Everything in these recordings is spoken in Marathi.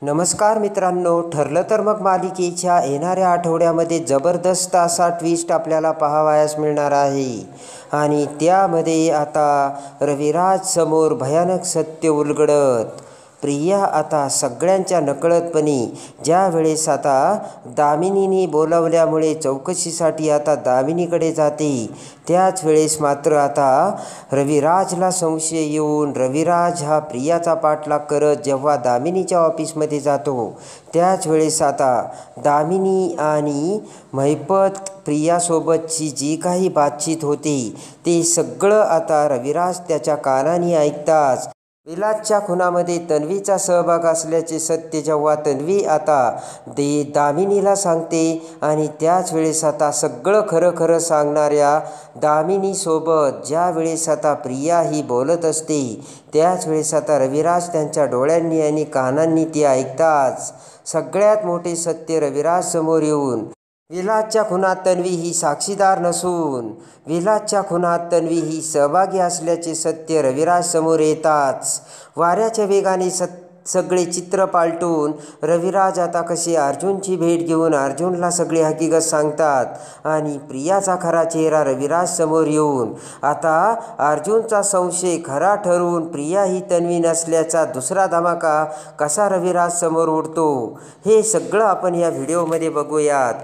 नमस्कार मित्रांनो, ठरलं तर मग मालिकेच्या येणाऱ्या आठवड्यामध्ये जबरदस्त असा ट्विस्ट आपल्याला पाहावयास मिळणार आहे. आणि त्यामध्ये आता रविराज समोर भयानक सत्य उलगडत प्रिया आता सगळ्यांच्या नकळतपणे ज्या वेळेस आता दामिनीने बोलावल्यामुळे चौकशीसाठी आता दामिनीकडे जाते, त्याच वेळेस मात्र आता रविराजला संशय येऊन रविराज हा प्रियाचा पाठलाग करत जेव्हा दामिनीच्या ऑफिसमध्ये जातो, त्याच वेळेस आता दामिनी आणि महिपत प्रियासोबतची जी काही बातचीत होती ते सगळं आता रविराज त्याच्या कानाने ऐकताच विलासच्या खुनामध्ये तन्वीचा सहभाग असल्याचे सत्य जेव्हा तन्वी आता दामिनीला सांगते आणि त्याच वेळेस आता सगळं खरं खरं सांगणाऱ्या दामिनीसोबत ज्या वेळेस आता प्रिया ही बोलत असते, त्याच वेळेस आता रविराज त्यांच्या डोळ्यांनी आणि कानांनी ते ऐकताच सगळ्यात मोठे सत्य रविराज समोर येऊन विलासच्या खुनात तन्वी ही साक्षीदार नसून विलासच्या खुनात तन्वी ही सहभागी असल्याचे सत्य रविराज समोर येताच वाऱ्याच्या वेगाने सगळे चित्र पालटून रविराज आता कसे अर्जुनची भेट घेऊन अर्जुनला सगळी हकीकत सांगतात आणि प्रियाचा खरा चेहरा रविराज समोर येऊन आता अर्जुनचा संशय खरा ठरवून प्रिया ही तन्वी नसल्याचा दुसरा धमाका कसा रविराज समोर उडतो, हे सगळं आपण या व्हिडिओमध्ये बघूयात.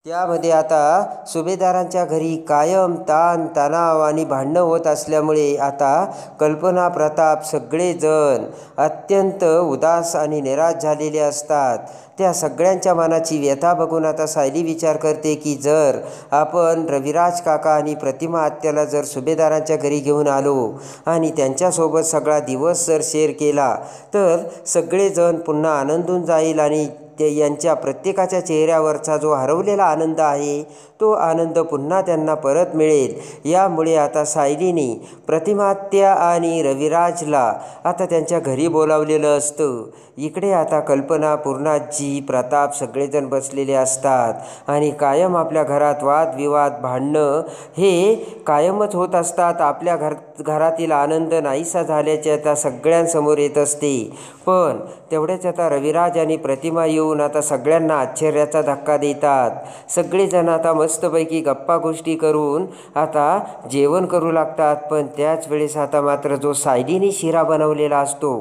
त्यामध्ये आता सुभेदारांच्या घरी कायम ताण तणाव आणि भांडणं होत असल्यामुळे आता कल्पना, प्रताप सगळेजण अत्यंत उदास आणि निराश झालेले असतात. त्या सगळ्यांच्या मनाची व्यथा बघून आता सायली विचार करते की जर आपण रविराज काका आणि प्रतिमा आत्याला जर सुभेदारांच्या घरी घेऊन आलो आणि त्यांच्यासोबत सगळा दिवस जर शेअर केला तर सगळेजण पुन्हा आनंदून जाईल आणि यांच्या प्रत्येकाच्या चेहऱ्यावरचा जो हरवलेला आनंद आहे तो आनंद पुन्हा त्यांना परत मिळेल. यामुळे आता सायलीने प्रतिमात्या आणि रविराजला आता त्यांच्या घरी बोलावलेलं असतं. इकडे आता कल्पना, पूर्णाजी, प्रताप सगळेजण बसलेले असतात आणि कायम आपल्या घरात वादविवाद, भांडणं हे कायमच होत असतात. आपल्या घरातील आनंद नाहीसा झाल्याचे आता सगळ्यांसमोर येत असते. पण तेवढेच आता रविराज आणि प्रतिमा येऊन आता सगळ्यांना आश्चर्याचा धक्का देतात. सगळेजण आता मस्तपैकी गप्पा गोष्टी करून आता जेवण करू लागतात. पण त्याच वेळेस आता मात्र जो सायलीने शिरा बनवलेला असतो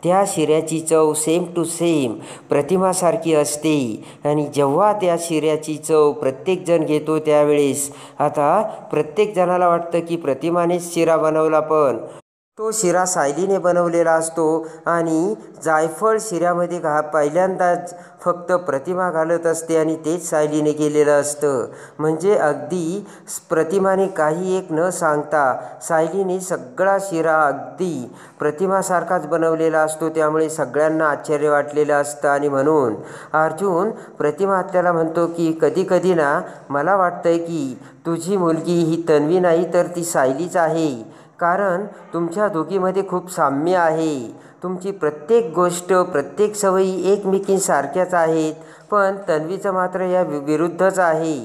त्या शिऱ्याची चव सेम टू सेम प्रतिमासारखी असते आणि जेव्हा त्या शिऱ्याची चव प्रत्येकजण घेतो त्यावेळेस आता प्रत्येक जणाला वाटतं की प्रतिमानेच शिरा बनवला, पण तो शिरा सायलीने बनवलेला असतो आणि जायफळ शिऱ्यामध्ये पहिल्यांदाच फक्त प्रतिमा घालत असते आणि तेच सायलीने केलेलं असतं. म्हणजे अगदी प्रतिमाने काही एक न सांगता सायलीने सगळा शिरा अगदी प्रतिमासारखाच बनवलेला असतो. त्यामुळे सगळ्यांना आश्चर्य वाटलेलं असतं आणि म्हणून अर्जुन प्रतिमा आत्याला म्हणतो की कधी कधी ना मला वाटतंय की तुझी मुलगी ही तन्वी नाही तर ती सायलीच आहे, कारण तुमच्या दोघीमध्ये खूप साम्य आहे. तुमची प्रत्येक गोष्ट, प्रत्येक सवयी एकमेकींसारख्याच आहेत, पण तन्वीचं मात्र या विरुद्धच आहे.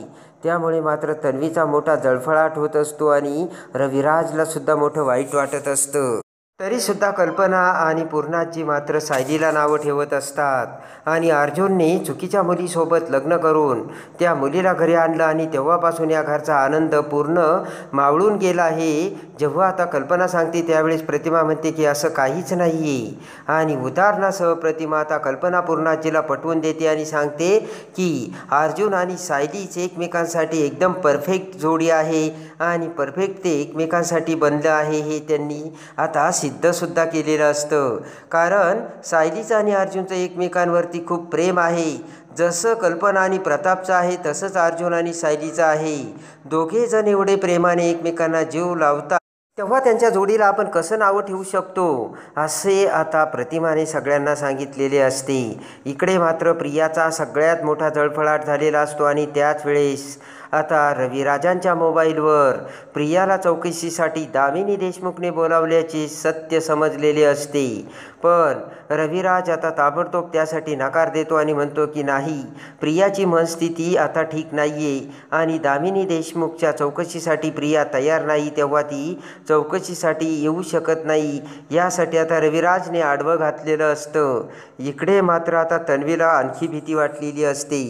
त्यामुळे मात्र तन्वीचा मोठा जळफळाट होत असतो आणि रविराजला सुद्धा मोठं वाईट वाटत असतं. तरीसुद्धा कल्पना आणि पूर्णाजी मात्र सायलीला नावं ठेवत असतात आणि अर्जुनने चुकीच्या मुलीसोबत लग्न करून त्या मुलीला घरी आणलं आणि तेव्हापासून या घरचा आनंद पूर्ण मावळून गेला आहे. जेव्हा आता कल्पना सांगते त्यावेळेस प्रतिमा म्हणते की असं काहीच नाही आहे आणि उदाहरणासह प्रतिमा आता कल्पना पूर्णाजीला पटवून देते आणि सांगते की अर्जुन आणि सायलीच एकमेकांसाठी एकदम परफेक्ट जोडी आहे आणि परफेक्ट ते एकमेकांसाठी बनलं आहे. हे त्यांनी आता सिद्धसुद्धा केलेलं असतं, कारण सायलीचं आणि अर्जुनचं एकमेकांवरती खूप प्रेम आहे. जसं कल्पना आणि प्रतापचं आहे तसंच अर्जुन आणि सायलीचं आहे. दोघेजण एवढे प्रेमाने एकमेकांना जीव लावतात, तेव्हा त्यांच्या जोडीला आपण कसं नावं ठेवू शकतो असे आता प्रतिमाने सगळ्यांना सांगितलेले असते. इकडे मात्र प्रियाचा सगळ्यात मोठा जळफळाट झालेला असतो आणि त्याच वेळेस आता रविराजांच्या मोबाईलवर प्रियाला चौकशीसाठी दामिनी देशमुखने बोलावल्याचे सत्य समजलेले असते, पण रविराज आता ताबडतोब त्यासाठी नकार देतो आणि म्हणतो की नाही, प्रियाची मनस्थिती आता ठीक नाही आहे आणि दामिनी देशमुखच्या चौकशीसाठी प्रिया तयार नाही, तेव्हा ती चौकशीसाठी येऊ शकत नाही. यासाठी आता रविराजने आडवं घातलेलं असतं. इकडे मात्र आता तन्वीला आणखी भीती वाटलेली असते.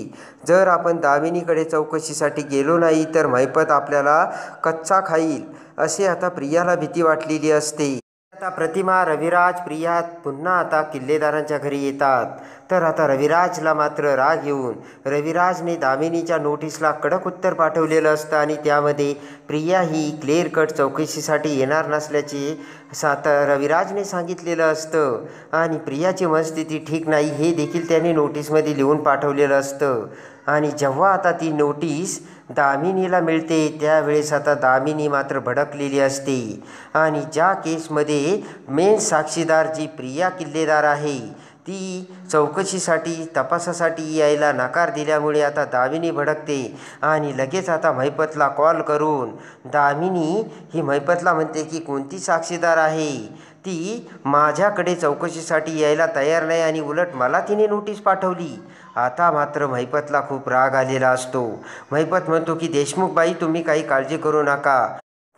जर आपण दामिनीकडे चौकशीसाठी गेलो नाही तर महिपत आपल्याला कच्चा खाईल, असे आता प्रियाला भीती वाटलेली असते. आता प्रतिमा, रविराज, प्रिया पुन्हा आता किल्लेदारांच्या घरी येतात. तर आता रविराजला मात्र राग येऊन रविराजने दामिनीच्या नोटीसला कडक उत्तर पाठवलेलं असतं आणि त्यामध्ये प्रिया ही क्लिअर कट चौकशीसाठी येणार नसल्याचे आता रविराजने सांगितलेलं असतं आणि प्रियाची मनस्थिती ठीक नाही हे देखील त्याने नोटीसमध्ये लिहून पाठवलेलं असतं. आणि जेव्हा आता ती नोटीस दामिनीला मिळते त्यावेळेस आता दामिनी मात्र भडकलेली असते आणि ज्या केसमध्ये मेन साक्षीदार जी प्रिया किल्लेदार आहे ती चौकशीसाठी तपासासाठी यायला नकार दिल्यामुळे आता दामिनी भडकते आणि लगेच आता महिपतला कॉल करून दामिनी ही महिपतला म्हणते की कोणती साक्षीदार आहे, ती माझ्याकडे चौकशीसाठी यायला तयार नाही आणि उलट मला तिने नोटीस पाठवली. आता मात्र महिपतला खूप राग आलेला असतो. महिपत म्हणतो की देशमुखबाई, तुम्ही काही काळजी करू नका,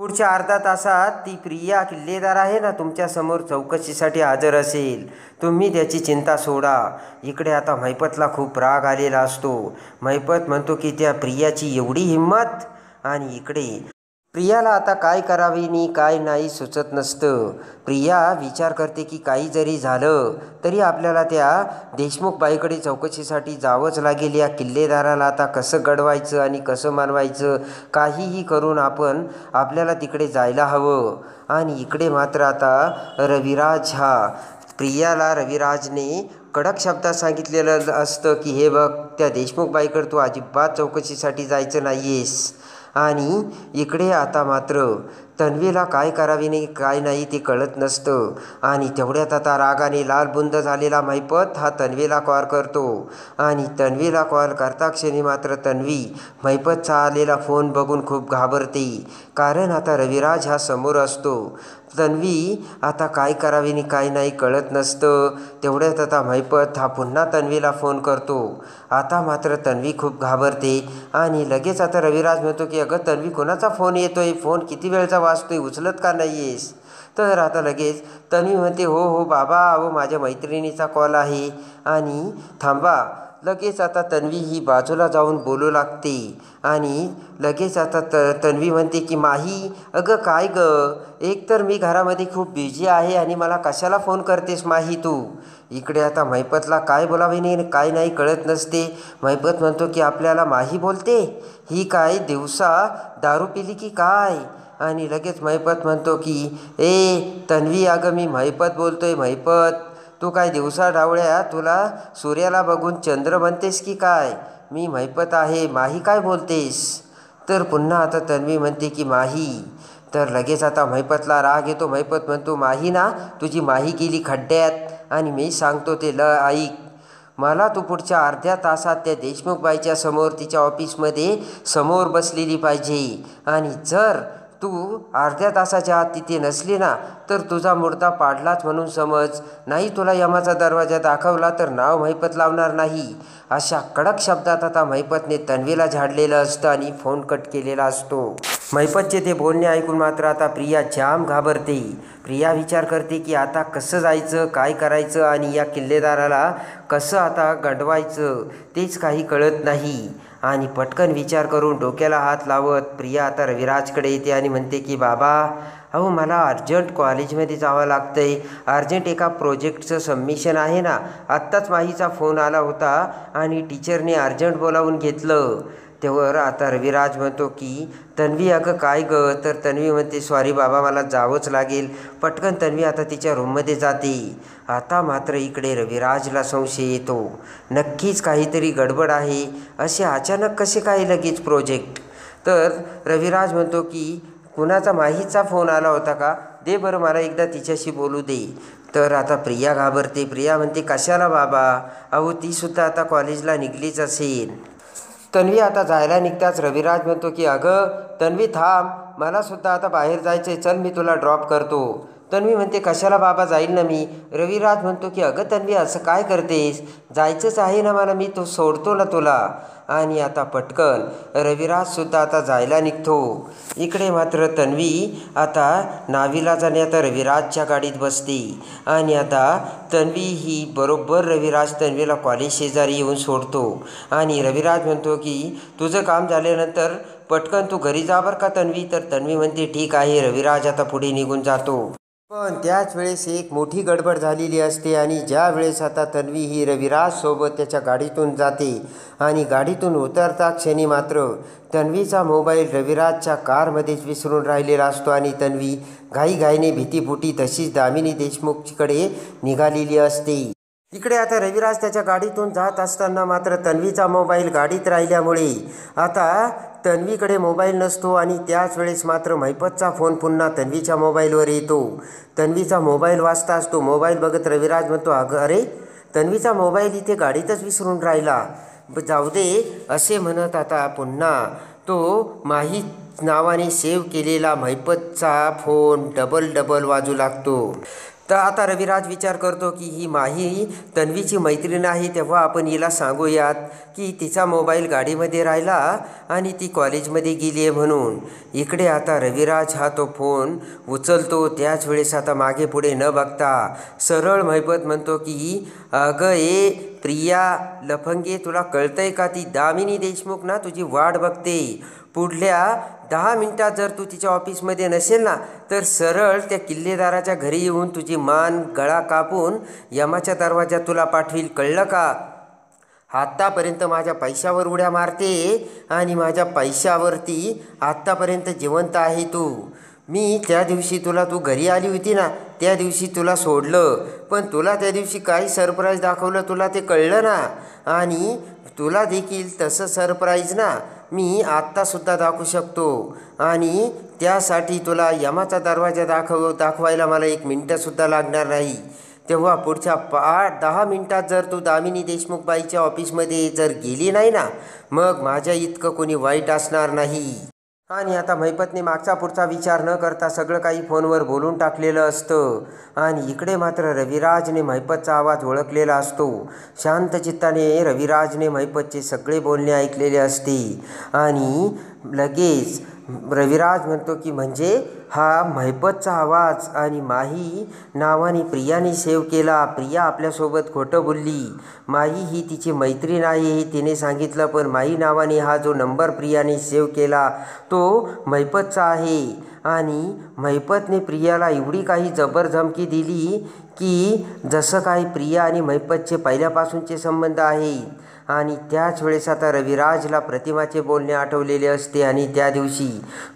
पुढच्या अर्धा तासात ती प्रिया किल्लेदार आहे ना तुमच्यासमोर चौकशीसाठी हजर असेल, तुम्ही त्याची चिंता सोडा. इकडे आता महिपतला खूप राग आलेला असतो. महिपत म्हणतो की त्या प्रियाची एवढी हिंमत, आणि इकडे प्रियाला आता काय करावे आणि काय नाही सुचत नसतं. प्रिया विचार करते की काही जरी झालं तरी आपल्याला त्या देशमुखबाईकडे चौकशीसाठी जावंच लागेल. या किल्लेदाराला आता कसं गडवायचं आणि कसं मानवायचं, काहीही करून आपल्याला तिकडे जायला हवं. आणि इकडे मात्र आता रविराज हा प्रियाला रविराजने कडक शब्दात सांगितलेलं असतं की हे बघ, त्या देशमुखबाईकडे तू अजिबात चौकशीसाठी जायचं नाही आहेस. आणि इकडे आता मात्र तन्वीला काय करावे नाही काय नाही ते कळत नसतं आणि तेवढ्यात आता रागाने लालबुंद झालेला महिपत हा तन्वीला कॉल करतो आणि तन्वीला कॉल करता क्षणी मात्र तन्वी महिपतचा आलेला फोन बघून खूप घाबरते, कारण आता रविराज हा समोर असतो. तन्वी आता काय करावे आणि काय नाही कळत नसतं. तेवढ्यात आता महिपत हा पुन्हा तन्वीला फोन करतो. आता मात्र तन्वी खूप घाबरते आणि लगेच आता रविराज म्हणतो की अगं तन्वी, कोणाचा फोन येतोय, फोन किती वेळचा वाजतोय, उचलत का नाही आहेस? तर आता लगेच तन्वी म्हणते हो हो बाबा, अहो माझ्या मैत्रिणीचा कॉल आहे आणि थांबा. लगेच आता तन्वी ही बाजूला जाऊन बोलू लागते आणि लगेच आता तन्वी म्हणते की माही, अगं काय गं, एकतर मी घरामध्ये खूप बिझी आहे आणि मला कशाला फोन करतेस माही तू? इकडे आता महिपतला काय बोलावे नाही काय नाही कळत नसते. महिपत म्हणतो की आपल्याला माही बोलते, ही काय दिवसा दारू पिली की काय? आणि लगेच महिपत म्हणतो की ए तन्वी, अगं मी महिपत बोलतोय. महिपत, तू काय दिवसा डावळ्या तुला सूर्याला बघून चंद्र बनतेस की काय? मी महिपत आहे, माही काय बोलतेस? तर पुन्हा आता तन्वी म्हणते की माही. तर लगेच आता महिपतला राग येतो. महिपत म्हणतो माही ना, तुझी माही गेली खड्ड्यात आणि मी सांगतो ते ऐक. मला तू पुढच्या अर्ध्या तासात त्या देशमुखबाईच्या समोर तिच्या ऑफिसमध्ये समोर बसलेली पाहिजे आणि जर तू अर्ध्या तासाच्या आत तिथे नसली ना तर तुझा मुर्दा पाडलाच म्हणून समज, नाही तुला यमाचा दरवाजा दाखवला तर नाव महिपत लावणार नाही. अशा कडक शब्दात आता महिपतने तन्वीला झाडलेलं असतं आणि फोन कट केलेला असतो. महिपतचे ते बोलणे ऐकून मात्र आता प्रिया जाम घाबरते. प्रिया विचार करते की आता कसं जायचं, काय करायचं आणि या किल्लेदाराला कसं आता गंडवायचं तेच काही कळत नाही. आणि पटकन विचार करून डोक्याला हात लावत प्रिया आता रविराजकडे येते आणि म्हणते की बाबा, अहो मला अर्जंट कॉलेजमध्ये जावं लागतं आहे, अर्जंट एका प्रोजेक्टचं सबमिशन आहे ना. आत्ताच माहीचा फोन आला होता आणि टीचरने अर्जंट बोलावून घेतलं. तेव्हा आता रविराज म्हणतो की तन्वी, अगं काय गं? तर तन्वी म्हणते सॉरी बाबा, मला जावंच लागेल. पटकन तन्वी आता तिच्या रूममध्ये जाते. आता मात्र इकडे रविराजला संशय येतो, नक्कीच काहीतरी गडबड आहे. असे अचानक कसे काय लगेच प्रोजेक्ट? तर रविराज म्हणतो की कुणाचा माहीचा फोन आला होता का? दे बरं मला एकदा तिच्याशी बोलू दे. तर आता प्रिया घाबरते. प्रिया म्हणते कशाला बाबा, अहो तीसुद्धा आता कॉलेजला निघलीच असेल. तन्वी आता जायला निघताच रविराज म्हणतो की अगं तन्वी थांब, मला सुद्धा आता बाहेर जायचं आहे, चल मी तुला ड्रॉप करतो. तन्वी म्हणते कशाला बाबा, जाईल ना मी. रविराज म्हणतो की अगं तन्वी असं काय करतेस, जायचंच आहे ना मला, मी तो सोडतो ना तुला. आणि आता पटकन रविराजसुद्धा आता जायला निघतो. इकडे मात्र तन्वी आता नाविलाजाने आता रविराजच्या गाडीत बसते. आणि आता तन्वी ही बरोबर रविराज तन्वीला कॉलेज शेजारी येऊन सोडतो. आणि रविराज म्हणतो की तुझं काम झाल्यानंतर पटकन तू घरी जा बरं का तन्वी. तर तन्वी म्हणते ठीक आहे. रविराज आता पुढे निघून जातो. पण त्याच वेळेस एक मोठी गडबड झालेली असते. आणि ज्या वेळेस आता तन्वी ही रविराजसोबत त्याच्या गाडीतून जाते आणि गाडीतून उतरता क्षणी मात्र तन्वीचा मोबाईल रविराजच्या कारमध्येच विसरून राहिलेला असतो. आणि तन्वी घाईघाईने भीतीपुटी तशीच दामिनी देशमुखकडे निघालेली असते. इकडे आता रविराज त्याच्या गाडीतून जात असताना मात्र तन्वीचा मोबाईल गाडीत राहिल्यामुळे आता तन्वीकडे मोबाईल नसतो. आणि त्याच वेळेस मात्र महिपतचा फोन पुन्हा तन्वीच्या मोबाईलवर येतो. तन्वीचा मोबाईल वाजता असतो. मोबाईल बघत रविराज म्हणतो अगं अरे तन्वीचा मोबाईल इथे गाडीतच विसरून राहिला, जाऊ दे असे म्हणत आता पुन्हा तो माही नावाने सेव्ह केलेला महिपतचा फोन डबल वाजू लागतो. तर आता रविराज विचार करतो की ही माही तन्वीची मैत्रीण आहे, तेव्हा आपण हिला सांगूयात की तिचा मोबाईल गाडीमध्ये राहिला आणि ती कॉलेजमध्ये गेली आहे म्हणून. इकडे आता रविराज हा तो फोन उचलतो. त्याच वेळेस आता मागे पुढे न बघता सरळ महिपत म्हणतो की अगं ए प्रिया लफंगे, तुला कळतंय का, ती दामिनी देशमुख ना तुझी वाट बघते. पुढल्या 10 मिनिटात जर तू तिच्या ऑफिसमध्ये नसेल ना तर सरळ त्या किल्लेदाराच्या घरी येऊन तुझी मान गळा कापून यमाच्या दरवाज्यात तुला पाठवील, कळलं का. आत्तापर्यंत माझ्या पैशावर उड्या मारते आणि माझ्या पैशावरती आत्तापर्यंत जिवंत आहे तू. मी त्या दिवशी तू घरी आली होती ना त्या दिवशी तुला सोडलं, पण तुला त्या दिवशी काही सरप्राईज दाखवलं तुला ते कळलं ना. आणि तुला देखील तसं सरप्राईज ना मी आत्तासुद्धा दाखवू शकतो. आणि त्यासाठी तुला यमाचा दरवाजा दाखवायला मला 1 मिनटंसुद्धा लागणार नाही. तेव्हा पुढच्या 10 मिनिटात जर तू दामिनी देशमुख बाईच्या ऑफिसमध्ये जर गेली नाही ना मग माझ्या इतकं कोणी वाईट असणार नाही. आणि आता महिपतने मागचा पुढचा विचार न करता सगळं काही फोनवर बोलून टाकलेलं असतं. आणि इकडे मात्र रविराजने महिपतचा आवाज ओळखलेला असतो. शांत चित्ताने रविराजने महिपतचे सगळे बोलणे ऐकलेले असते. आणि लगेच रविराज म्हणतो की म्हणजे हा महिपतचा आवाज आणि माही नावाने प्रियाने सेव्ह केला. प्रिया आपल्यासोबत खोटं बोलली, माही ही तिची मैत्रीण आहे हे तिने सांगितलं, पण माही नावाने हा जो नंबर प्रियाने सेव्ह केला तो महिपतचा आहे. आणि महिपतने प्रियाला एवढी काही जबर धमकी दिली की जसं काही प्रिया आणि महिपतचे पहिल्यापासूनचे संबंध आहेत. आणि त्याच वेळेस आता रविराजला प्रतिमाचे बोलणे आठवलेले असते. आणि त्या दिवशी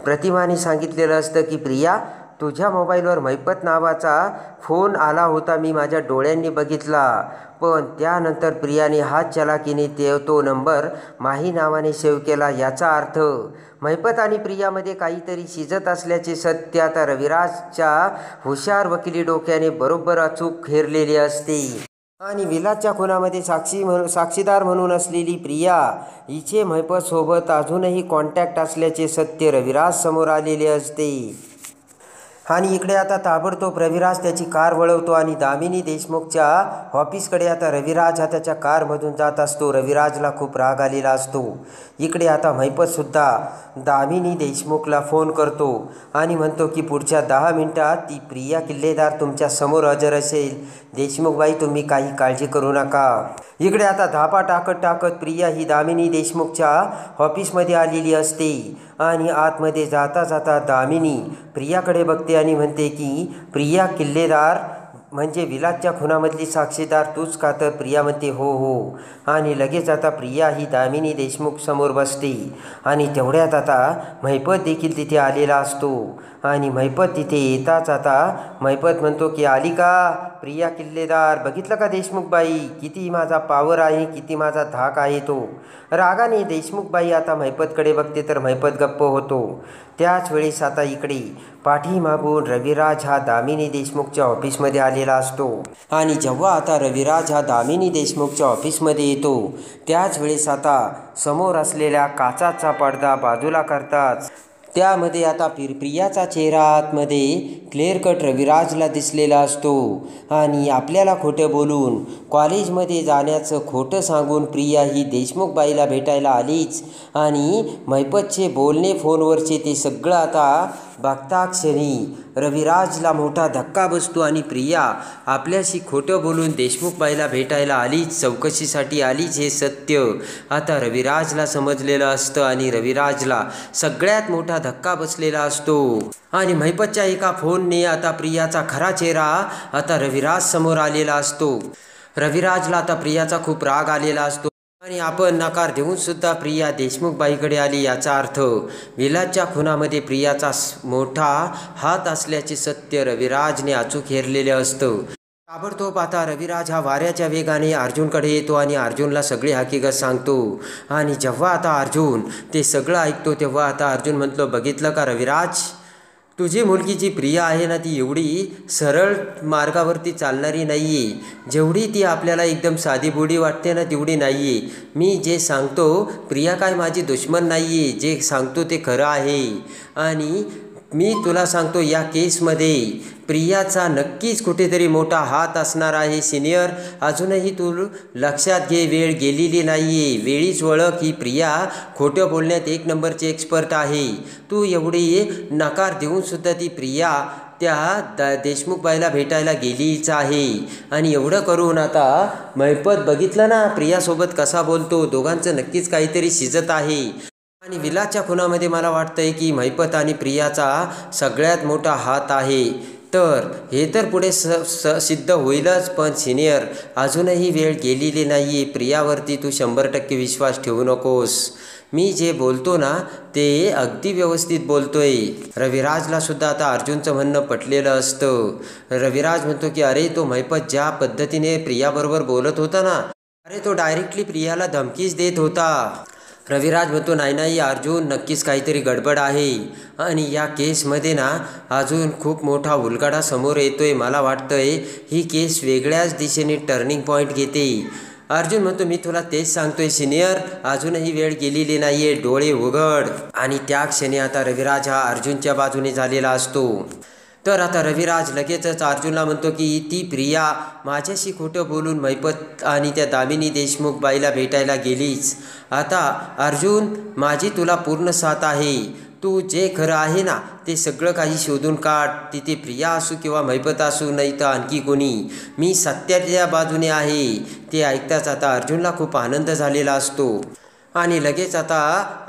प्रतिमाने सांगितलेलं असतं की प्रिया तुझ्या मोबाईलवर महिपत नावाचा फोन आला होता, मी माझ्या डोळ्यांनी बघितला. पण त्यानंतर प्रियाने हात चलाकीने तो नंबर माही नावाने सेव्ह केला. याचा अर्थ महिपत आणि प्रियामध्ये काहीतरी शिजत असल्याचे सत्य आता रविराजच्या हुशार वकिली डोक्याने बरोबर अचूक हेरलेले असते. आणि विलासच्या खुनामध्ये साक्षीदार म्हणून असलेली प्रिया हिचे महिपतसोबत अजूनही कॉन्टॅक्ट असल्याचे सत्य रविराज समोर आलेले असते. आणि इकडे आता ताबडतोब रविराज त्याची कार वळवतो आणि दामिनी देशमुखच्या ऑफिसकडे आता रविराज हा त्याच्या कारमधून जात असतो. रविराजला खूप राग आलेला असतो. इकडे आता महिपतसुद्धा दामिनी देशमुखला फोन करतो आणि म्हणतो की पुढच्या 10 मिनिटात ती प्रिया किल्लेदार तुमच्या समोर हजर असेल. देशमुखबाई तुम्ही काही काळजी करू नका. इकडे आता धापा टाकत प्रिया ही दामिनी देशमुखच्या ऑफिसमध्ये आलेली असते. आणि आतमध्ये जाता दामिनी प्रियाकडे बघते आणि म्हणते की प्रिया किल्लेदार म्हणजे विलासच्या खुनामधली साक्षीदार तूच का. तर प्रिया म्हणते हो. आणि लगेच आता प्रिया ही दामिनी देशमुख समोर बसते. आणि तेवढ्यात आता महिपत देखील तिथे आलेला असतो. आणि महिपत तिथे येताच आता महिपत म्हणतो की आली का प्रिया किल्लेदार, बघितलं का देशमुखबाई, किती माझा पावर आहे, किती माझा धाक आहे. तो रागाने देशमुखबाई आता महिपतकडे बघते तर महिपत गप्प होतो. त्याच वेळेस आता इकडे पाठीमागून रविराज हा दामिनी देशमुखच्या ऑफिसमध्ये आलेला असतो. आणि जेव्हा आता रविराज हा दामिनी देशमुखच्या ऑफिसमध्ये येतो त्याच वेळेस आता समोर असलेल्या काचाचा पडदा बाजूला करताच त्यामध्ये आता प्रियाचा चेहरा आतमध्ये क्लिअर कट रविराजला दिसलेला असतो. आणि आपल्याला खोटं बोलून कॉलेजमध्ये जाण्याचं खोटं सांगून प्रिया ही देशमुखबाईला भेटायला आलीच. आणि महिपतचे बोलणे फोनवरचे ते सगळं आता बघता क्षणी रविराजला मोठा धक्का बसतो. आणि प्रिया आपल्याशी खोटं बोलून देशमुखबाईला भेटायला आलीच, चौकशीसाठी आलीच हे सत्य आता रविराजला समजलेलं असतं. आणि रविराजला सगळ्यात मोठा धक्का बसलेला असतो. आणि महिपतच्या एका फोनने आता प्रियाचा खरा चेहरा आता रविराज समोर आलेला असतो. रविराजला आता प्रियाचा खूप राग आलेला असतो. आणि आपण नकार देऊन सुद्धा प्रिया देशमुखबाईकडे आली याचा अर्थ विलासच्या खुनामध्ये प्रियाचा मोठा हात असल्याचे सत्य रविराजने अचूक हेरलेले असतं. ताबडतोब आता रविराज हा वाऱ्याच्या वेगाने अर्जुनकडे येतो आणि अर्जुनला सगळी हकीकत सांगतो. आणि जेव्हा आता अर्जुन ते सगळं ऐकतो तेव्हा आता अर्जुन म्हणतो, बघितलं का रविराज, तुझी मुलगी जी प्रिया आहे ना ती एवढी सरळ मार्गावरती चालणारी नाही आहे. जेवढी ती आपल्याला एकदम साधीबुडी वाटते ना तेवढी नाही आहे. मी जे सांगतो प्रिया काय माझी दुश्मन नाही आहे, जे सांगतो ते खरं आहे. आणि मी तुला सांगतो या केसमध्ये प्रियाचा नक्कीच कुठेतरी मोठा हात असणार आहे. सिनियर, अजूनही तू लक्षात घे, वेळ गेलेली नाही आहे. वेळीच ओळख, ही प्रिया खोटं बोलण्यात एक नंबरची एक्सपर्ट आहे. तू एवढी नकार देऊनसुद्धा ती प्रिया त्या देशमुखबाईला भेटायला गेलीच आहे. आणि एवढं करून आता महिपत बघितलं ना प्रियासोबत कसा बोलतो, दोघांचं नक्कीच काहीतरी शिजत आहे. आणि विलासच्या खुनामध्ये मला वाटतंय की महिपत आणि प्रियाचा सगळ्यात मोठा हात आहे. तर हे तर पुढे सिद्ध होईलच. पण सिनियर, अजूनही वेळ गेलेली नाही आहे. प्रियावरती तू 100% विश्वास ठेवू नकोस. मी जे बोलतो ना ते अगदी व्यवस्थित बोलतोय. रविराजला सुद्धा आता अर्जुनचं म्हणणं पटलेलं असतं. रविराज म्हणतो की अरे तो महिपत ज्या पद्धतीने प्रियाबरोबर बोलत होता ना, अरे तो डायरेक्टली प्रियाला धमकीच देत होता. रविराज म्हणतो नाही नाही अर्जुन, नक्कीच काहीतरी गडबड आहे. आणि या केसमध्ये ना अजून खूप मोठा उलगडा समोर येतोय. मला वाटतंय ही केस वेगळ्याच दिशेने टर्निंग पॉईंट घेते. अर्जुन म्हणतो मी तुला तेच सांगतोय सिनियर, अजूनही वेळ गेलेली नाही आहे, डोळे उघड. आणि त्या क्षणी आता रविराज हा अर्जुनच्या बाजूने झालेला असतो. तर आता रविराज लगेचच अर्जुनला म्हणतो की ती प्रिया माझ्याशी खोटं बोलून महिपत आणि त्या दामिनी देशमुखबाईला भेटायला गेलीच. आता अर्जुन, माझी तुला पूर्ण साथ आहे. तू जे खरं आहे ना ते सगळं काही शोधून काढ. तिथे प्रिया असू किंवा महिपत असू, नाही तर आणखी कोणी, मी सत्याच्या बाजूने आहे. ते ऐकताच आता अर्जुनला खूप आनंद झालेला असतो. आणि लगेच आता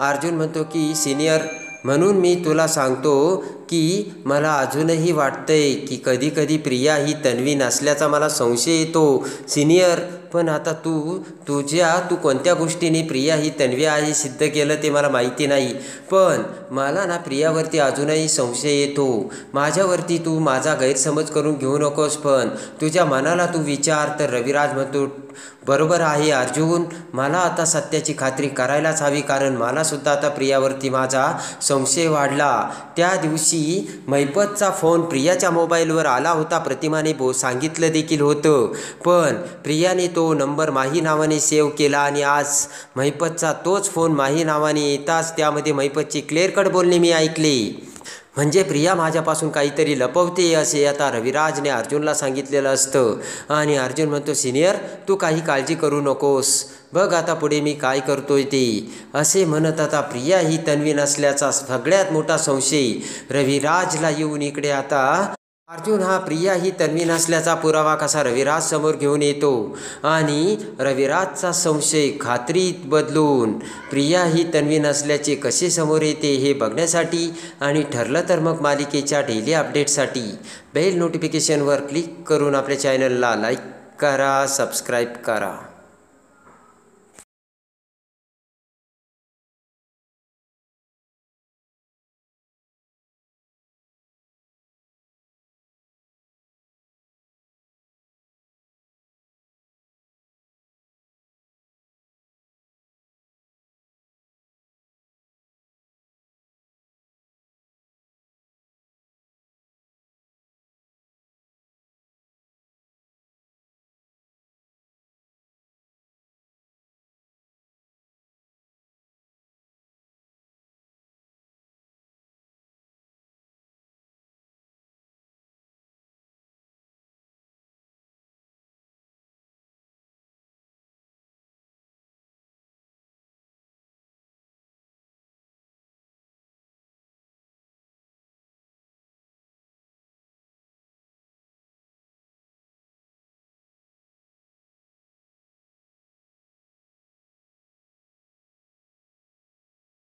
अर्जुन म्हणतो की सिनियर, म्हणून मी तुला सांगतो की मला अजूनही वाटतंय की कधी कधी प्रिया ही तन्वी नसल्याचा मला संशय येतो सिनियर. पण आता तू कोणत्या गोष्टीने प्रिया ही तन्वी आहे सिद्ध केलं ते मला माहिती नाही. पण मला ना प्रियावरती अजूनही संशय येतो. माझ्यावरती तू माझा गैरसमज करून घेऊ नकोस, पण तुझ्या मनाला तू विचार. तर रविराज म्हणतो बरोबर आहे अर्जुन, मला आता सत्याची खात्री करायलाच हवी, कारण मलासुद्धा आता प्रियावरती माझा संशय वाढला. त्या दिवशी महिपतचा फोन प्रियाच्या मोबाईलवर आला होता. प्रतिमाने सांगितलं देखील होतं, पण प्रियाने तो नंबर माही नावाने सेव्ह केला. आणि आज महिपतचा तोच फोन माही नावाने येताच त्यामध्ये महिपतची क्लिअर कट बोलणे मी ऐकले. म्हणजे प्रिया माझ्यापासून काहीतरी लपवते असे आता रविराजने अर्जुनला सांगितलेलं असतं. आणि अर्जुन म्हणतो सिनियर, तू काही काळजी करू नकोस, बघ आता पुढे मी काय करतोय ते. असे म्हणत आता प्रिया ही तन्वी नसल्याचा सगळ्यात मोठा संशय रविराजला येऊन इकडे आता अर्जुन हा प्रिया ही तन्वी नसल्याचा पुरावा कसा रविराज समोर घेऊन येतो. आणि रविराजचा संशय खात्रीत बदलून प्रिया ही तन्वी नसल्याचे कसे समोर येते हे बघण्यासाठी आणि ठरलं तर मग मालिकेच्या डेली अपडेटसाठी बेल नोटिफिकेशनवर क्लिक करून आपल्या चॅनलला लाईक करा, सबस्क्राईब करा.